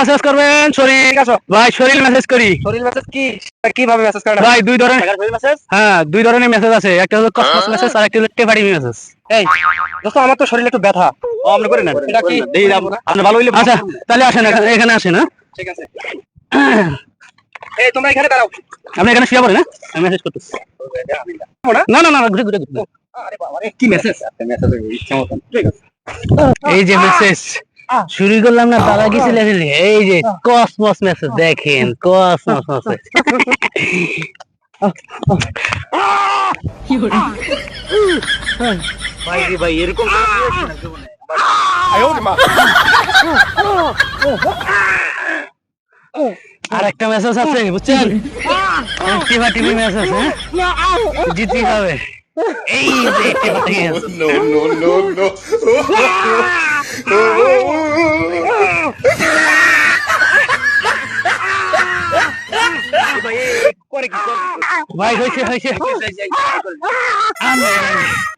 Message করবেন শরীর ভাই শরীর মেসেজ করি শরীর মেসেজ কি কিভাবে মেসেজ করেন ভাই দুই ধরনের শরীর মেসেজ হ্যাঁ দুই ধরনের মেসেজ আছে একটা হলো কসমস মেসেজ আর একটা হলো টেপারি মেসেজ এই দোস্ত আমার তো শরীরে একটু ব্যথা আপনি করেন এটা কি আপনি ভালো হইলে আচ্ছা তাহলে আসেন এখানে আসেন হ্যাঁ ঠিক আছে এই তোমরা এখানে দাঁড়াও আপনি এখানে শুয়ে পড়েন আমি মেসেজ করতেছি না না না ঘুরে ঘুরে আরে বাবা রে কি মেসেজ মেসেজ ইচ্ছা মতন ঠিক আছে এই যে মেসেজ শুরু করলাম না তারা কি ছিল এই যে কসমস মেসেজ দেখেন কসমস মেসেজ ভাই রে ভাই এরকম আর একটা মেসেজ আছে বুঝছেন টিভা টিভি মেসেজ হ্যাঁ জিততে হবে এই যে টিভা TV No, no, no, no. ভাই করে কি ভাই হয়েছে হয়েছে